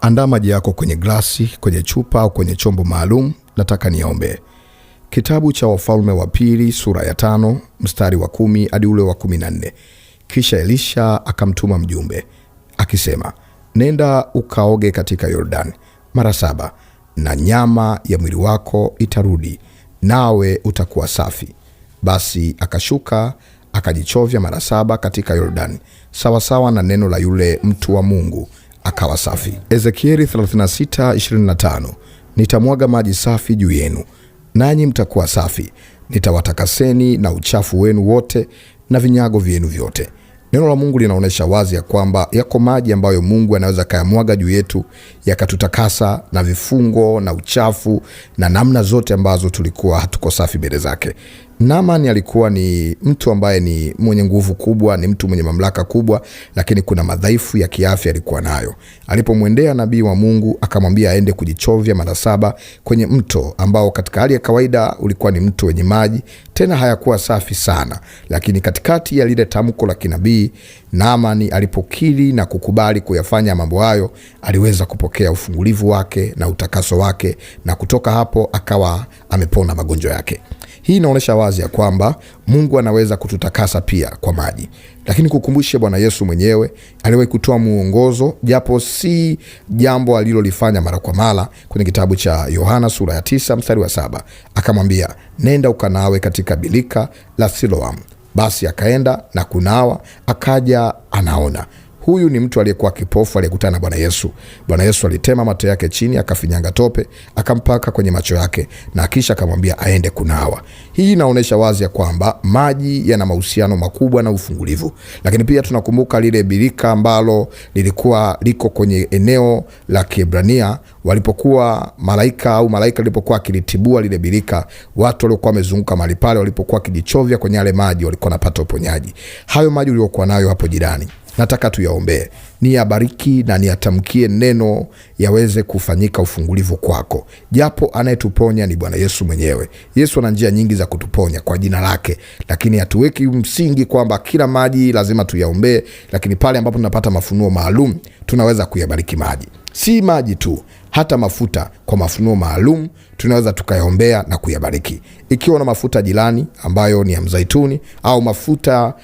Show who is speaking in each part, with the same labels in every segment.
Speaker 1: Andaa maji yako kwenye glasi, kwenye chupa au kwenye chombo maalum. Nataka niombe. Kitabu cha Wafalme wa Pili sura ya 5 mstari wa 10 hadi ule wa 14. Kisha Elisha akamtuma mjumbe akisema, nenda ukaoge katika Yordani mara 7 na nyama ya mwili wako itarudi, nawe utakuwa safi. Basi akashuka akajichovya mara 7 katika Yordani, sawasawa na neno la yule mtu wa Mungu, akawa safi. Ezekieli 36:25. Nitamwaga maji safi juu yenu, nanyi mtakuwa safi. Nitawatakaseni na uchafu wenu wote na vinyago vyenu vyote. Neno la Mungu linaonyesha wazi ya kwamba yako maji ambayo Mungu anaweza kayamwaga juu yetu yakatutakasa na vifungo na uchafu na namna zote ambazo tulikuwa hatuko safi mbele zake. Naamani alikuwa ni mtu ambaye ni mwenye nguvu kubwa, ni mtu mwenye mamlaka kubwa, lakini kuna madhaifu ya kiafya alikuwa nayo. Alipomwendea nabii wa Mungu akamwambia aende kujichovya mara 7 kwenye mto ambao katika hali ya kawaida ulikuwa ni mto wenye maji, tena hayakuwa safi sana. Lakini katikati ya lile tamko la kinabii, Naamani alipokiri na kukubali kuyafanya mambo hayo, aliweza kupokea ufungulivu wake na utakaso wake, na kutoka hapo akawa amepona magonjwa yake. Hii inaonyesha wazi ya kwamba Mungu anaweza kututakasa pia kwa maji. Lakini kukumbushe, Bwana Yesu mwenyewe aliwahi kutoa muongozo, japo si jambo alilolifanya mara kwa mara. Kwenye kitabu cha Yohana sura ya 9 mstari wa 7 akamwambia, nenda ukanawe katika bilika la Siloam. Basi akaenda na kunawa, akaja anaona. Huyu ni mtu aliyekuwa kipofu aliyekutana na Bwana Yesu. Bwana Yesu alitema macho yake chini, akafinyanga tope, akampaka kwenye macho yake, na kisha akamwambia aende kunawa. Hii inaonyesha wazi ya kwamba maji yana mahusiano makubwa na ufungulivu. Lakini pia tunakumbuka lile birika ambalo lilikuwa liko kwenye eneo la Kiebrania, walipokuwa malaika alipokuwa akilitibua lile birika, watu waliokuwa wamezunguka mahali pale walipokuwa kijichovya kwenye yale maji walikuwa wanapata uponyaji. Hayo maji uliokuwa nayo hapo jirani, nataka tuyaombee, ni yabariki na niyatamkie neno yaweze kufanyika ufungulivu kwako. Japo anayetuponya ni Bwana Yesu mwenyewe. Yesu ana njia nyingi za kutuponya kwa jina lake, lakini hatuweki msingi kwamba kila maji lazima tuyaombee. Lakini pale ambapo tunapata mafunuo maalum, tunaweza kuyabariki maji. Si maji tu, hata mafuta kwa mafunuo maalum tunaweza tukayaombea na kuyabariki. Ikiwa na mafuta jirani ambayo ni ya mzaituni au mafuta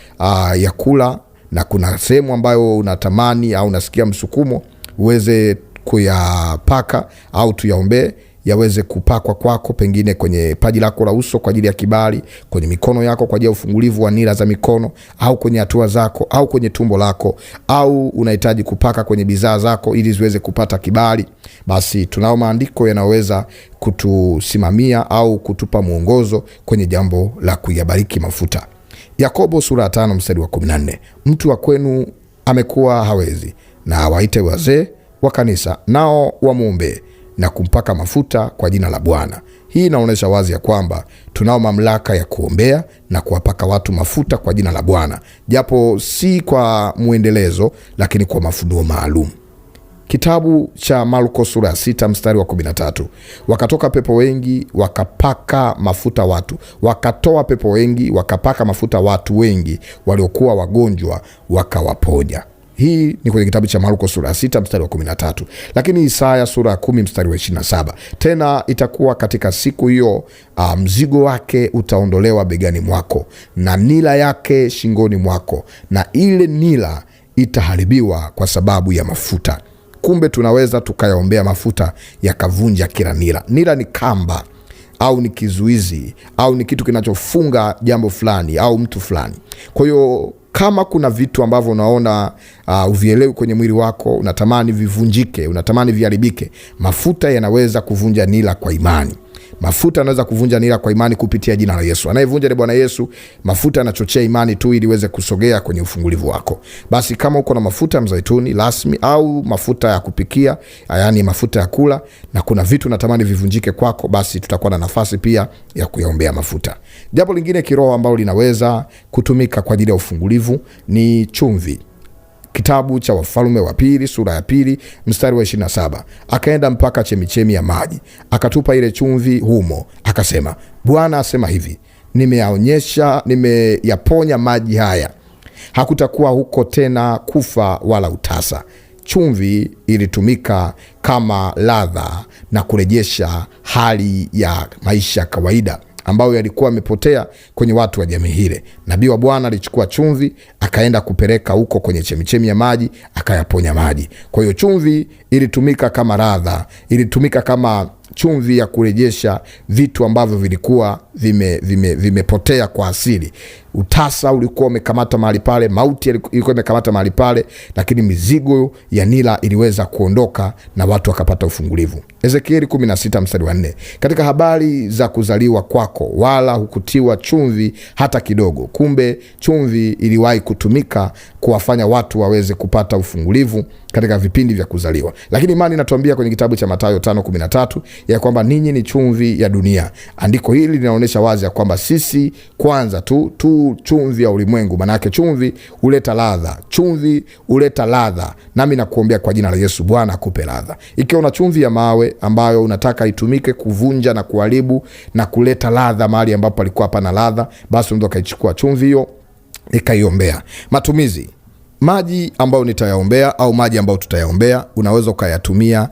Speaker 1: ya kula, na kuna sehemu ambayo unatamani au unasikia msukumo, uweze kuyapaka au tuyaombee yaweze kupakwa kwako, pengine kwenye paji lako la uso kwa ajili ya kibali, kwenye mikono yako kwa ajili ya ufungulivu wa nira za mikono, au kwenye hatua zako, au kwenye tumbo lako, au unahitaji kupaka kwenye bidhaa zako ili ziweze kupata kibali. Basi tunao maandiko yanaweza kutusimamia au kutupa mwongozo kwenye jambo la kuyabariki mafuta. Yakobo sura ya 5 mstari wa 14. Mtu wa kwenu amekuwa hawezi, na awaite wazee wa kanisa, nao wamuombe na kumpaka mafuta kwa jina la Bwana. Hii inaonyesha wazi ya kwamba tunao mamlaka ya kuombea na kuwapaka watu mafuta kwa jina la Bwana, japo si kwa muendelezo, lakini kwa mafunuo maalum. Kitabu cha Marko sura ya 6 mstari wa 13. Wakatoka pepo wengi wakapaka mafuta watu, wakatoa pepo wengi wakapaka mafuta watu wengi waliokuwa wagonjwa wakawaponya. Hii ni kwenye kitabu cha Marko sura ya 6 mstari wa 13. Lakini Isaya sura ya 10 mstari wa 27. Tena itakuwa katika siku hiyo, mzigo wake utaondolewa begani mwako na nila yake shingoni mwako, na ile nila itaharibiwa kwa sababu ya mafuta. Kumbe tunaweza tukayaombea mafuta yakavunja kila nila. Nila ni kamba au ni kizuizi au ni kitu kinachofunga jambo fulani au mtu fulani. Kwa hiyo kama kuna vitu ambavyo unaona uvielewi kwenye mwili wako, unatamani vivunjike, unatamani viharibike, mafuta yanaweza kuvunja nila kwa imani. Mafuta yanaweza kuvunja nira kwa imani kupitia jina la Yesu. Anayevunja ni Bwana Yesu. Mafuta yanachochea imani tu ili iweze kusogea kwenye ufungulivu wako. Basi kama uko na mafuta ya mzaituni rasmi au mafuta ya kupikia, yani mafuta ya kula, na kuna vitu natamani vivunjike kwako, basi tutakuwa na nafasi pia ya kuyaombea mafuta. Jambo lingine kiroho ambalo linaweza kutumika kwa ajili ya ufungulivu ni chumvi. Kitabu cha Wafalme wa Pili sura ya 2 mstari wa 27. Akaenda mpaka chemichemi ya maji, akatupa ile chumvi humo, akasema, Bwana asema hivi, nimeyaponya maji haya, hakutakuwa huko tena kufa wala utasa. chumvi ilitumika kama ladha na kurejesha hali ya maisha ya kawaida ambayo yalikuwa yamepotea kwenye watu wa jamii hile. Nabii wa Bwana alichukua chumvi akaenda kupeleka huko kwenye chemichemi ya maji, akayaponya maji. Kwa hiyo chumvi ilitumika kama ladha, ilitumika kama chumvi ya kurejesha vitu ambavyo vilikuwa vimepotea kwa asili. Utasa ulikuwa umekamata mahali pale, mauti ilikuwa imekamata mahali pale, lakini mizigo ya nila iliweza kuondoka na watu wakapata ufungulivu. Ezekieli 16 mstari wa 4. Katika habari za kuzaliwa kwako wala hukutiwa chumvi hata kidogo. Kumbe chumvi iliwahi kutumika kuwafanya watu waweze kupata ufungulivu katika vipindi vya kuzaliwa. Lakini imani inatuambia kwenye kitabu cha Mathayo 5:13 ya kwamba ninyi ni chumvi ya dunia. Andiko hili linaonyesha wazi ya kwamba sisi kwanza tu chumvi ya ulimwengu. Manake chumvi huleta ladha. Chumvi huleta ladha. Nami nakuombea kwa jina la Yesu, Bwana akupe ladha. Ikiwa una chumvi ya mawe ambayo unataka itumike kuvunja na kuharibu na kuleta ladha mahali ambapo alikuwa hapana ladha, basi unaweza kaichukua chumvi hiyo ikaiombea. Matumizi: maji ambayo nitayaombea au maji ambayo tutayaombea unaweza ukayatumia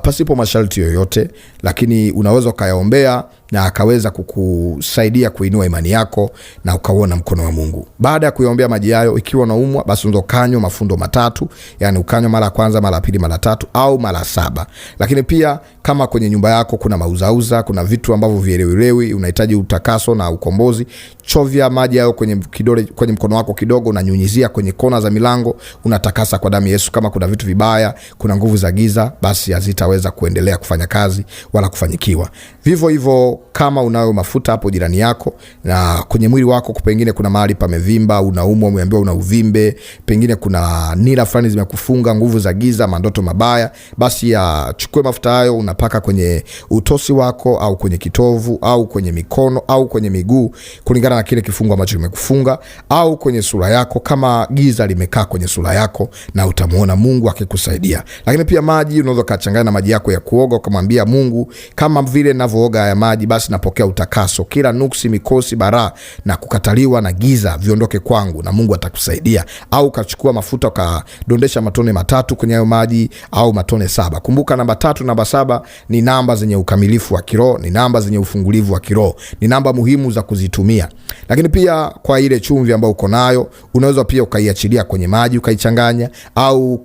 Speaker 1: pasipo masharti yoyote, lakini unaweza ukayaombea na akaweza kukusaidia kuinua imani yako na ukaona mkono wa Mungu. Baada ya kuyaombea maji hayo, ikiwa unaumwa, basi unaweza ukanywa mafundo matatu, yani ukanywa mara kwanza, mara pili, mara tatu au mara 7. Lakini pia kama kwenye nyumba yako kuna mauzauza, kuna vitu ambavyo vielewelewi, unahitaji utakaso na ukombozi, chovya maji hayo kwenye kidole, kwenye mkono wako kidogo, unanyunyizia kwenye kona za milango, unatakasa kwa damu ya Yesu. Kama kuna vitu vibaya, kuna nguvu za giza, basi hazitaweza kuendelea kufanya kazi wala kufanyikiwa. Vivyo hivyo kama unayo mafuta hapo jirani yako na kwenye mwili wako pengine kuna mahali pamevimba, unaumwa, umeambiwa una uvimbe, pengine kuna nira fulani zimekufunga, nguvu za giza, mandoto mabaya, basi chukue mafuta hayo unapaka kwenye utosi wako au kwenye kitovu au kwenye mikono au kwenye miguu kulingana na kile kifungo ambacho kimekufunga, au kwenye sura yako kama giza limekaa kwenye sura yako, na utamuona Mungu akikusaidia. Lakini pia maji unaweza kuchanganya na maji yako ya kuoga, ukamwambia Mungu, kama vile ninavooga haya maji, basi napokea utakaso, kila nuksi, mikosi, baraa na kukataliwa na giza viondoke kwangu, na Mungu atakusaidia. Au kachukua mafuta ukadondesha matone 3 kwenye hayo maji au matone 7. Kumbuka namba 3 namba 7 ni namba zenye ukamilifu wa kiroho, ni namba zenye ufungulivu wa kiroho, ni namba muhimu za kuzitumia. Lakini pia kwa ile chumvi ambayo uko nayo, unaweza pia ukaiachilia kwenye maji ukaichanganya, au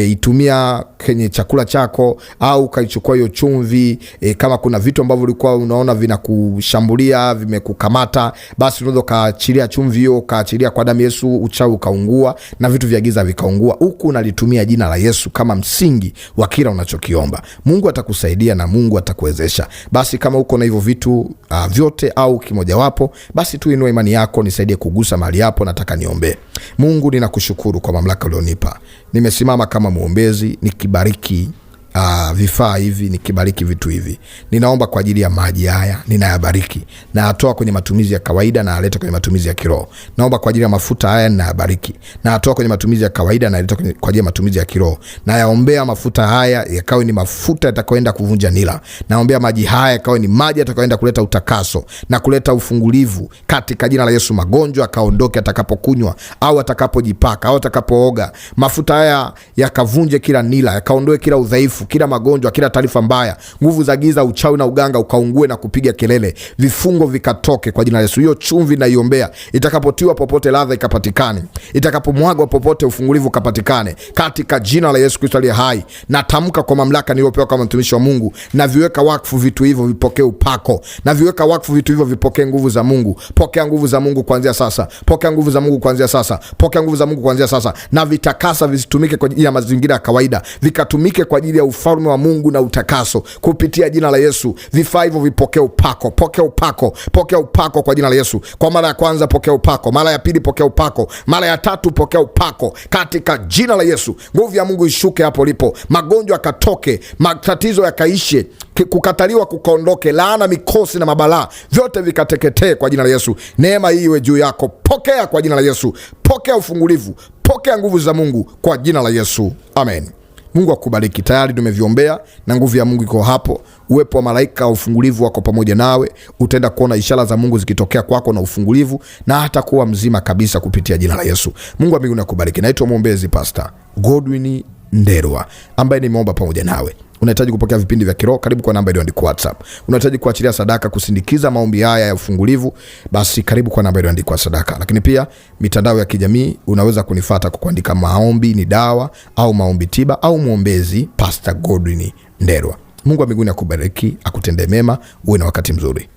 Speaker 1: itumia kwenye chakula chako, au ukaichukua hiyo chumvi kama kuna vitu ambavyo ulikuwa unaona vinakushambulia, vimekukamata, basi unaweza kaachilia chumvi hiyo, kaachilia kwa damu Yesu, uchawi ukaungua na vitu vya giza vikaungua, huku unalitumia jina la Yesu kama msingi wa kila unachokiomba. Mungu atakusaidia na Mungu atakuwezesha. Basi kama uko na hivyo vitu vyote au kimojawapo, basi tu inua imani yako, nisaidie kugusa mahali hapo. Nataka niombe. Mungu, ninakushukuru kwa mamlaka ulionipa. Nimesimama kama muombezi nikibariki vifaa hivi, nikibariki vitu hivi. Ninaomba kwa ajili ya maji haya, ninayabariki na atoa kwenye matumizi ya kawaida na aleta kwenye matumizi ya kiroho. Naomba kwa ajili ya mafuta haya, ninayabariki na atoa kwenye matumizi ya kawaida na aleta kwa ajili ya matumizi ya kiroho. Na yaombea mafuta haya yakawe ni mafuta yatakayoenda kuvunja nila. Naombea maji haya yakawe ni maji yatakayoenda kuleta utakaso na kuleta ufungulivu katika jina la Yesu. Magonjwa akaondoke atakapokunywa au atakapojipaka au atakapooga. Mafuta haya yakavunje kila nila, yakaondoe kila udhaifu, kila magonjwa, kila taarifa mbaya, nguvu za giza, uchawi na uganga ukaungue na kupiga kelele, vifungo vikatoke kwa jina la Yesu. Hiyo chumvi naiombea itakapotiwa popote ladha ikapatikane, itakapomwagwa popote ufungulivu ukapatikane katika jina la Yesu Kristo aliye hai. Natamka kwa mamlaka niliyopewa kama mtumishi wa Mungu, na viweka wakfu vitu hivyo vipokee upako, na viweka wakfu vitu hivyo vipokee nguvu za Mungu. Pokea nguvu za Mungu kuanzia sasa, pokea nguvu za Mungu kuanzia sasa, pokea nguvu za Mungu kuanzia sasa, na vitakasa visitumike kwa ajili ya mazingira ya kawaida, vikatumike kwa ajili ya ufalme wa Mungu na utakaso kupitia jina la Yesu. Vifaa hivyo vipokee upako, pokea upako, pokea upako kwa jina la Yesu. Kwa mara ya kwanza pokea upako, mara ya pili pokea upako, mara ya 3 pokea upako katika jina la Yesu. Nguvu ya Mungu ishuke hapo lipo, magonjwa yakatoke, matatizo yakaishe, kukataliwa kukaondoke, laana, mikosi na mabalaa vyote vikateketee kwa jina la Yesu. Neema hii iwe juu yako, pokea kwa jina la Yesu, pokea ufungulivu, pokea nguvu za Mungu kwa jina la Yesu, amen. Mungu akubariki. Tayari tumeviombea na nguvu ya Mungu iko hapo. Uwepo wa malaika wa ufungulivu wako pamoja nawe. Utaenda kuona ishara za Mungu zikitokea kwako na ufungulivu, na hata kuwa mzima kabisa kupitia jina la Yesu. Mungu wa mbinguni akubariki. Naitwa mwombezi Pastor Godwin Ndelwa ambaye nimeomba pamoja nawe. Unahitaji kupokea vipindi vya kiroho, karibu kwa namba iliyoandikwa WhatsApp. Unahitaji kuachilia sadaka kusindikiza maombi haya ya ufungulivu, basi karibu kwa namba iliyoandikwa sadaka. Lakini pia mitandao ya kijamii unaweza kunifuata kwa kuandika maombi ni dawa au maombi tiba au mwombezi Pastor Godwin Ndelwa. Mungu wa mbinguni akubariki, akutendee mema, uwe na wakati mzuri.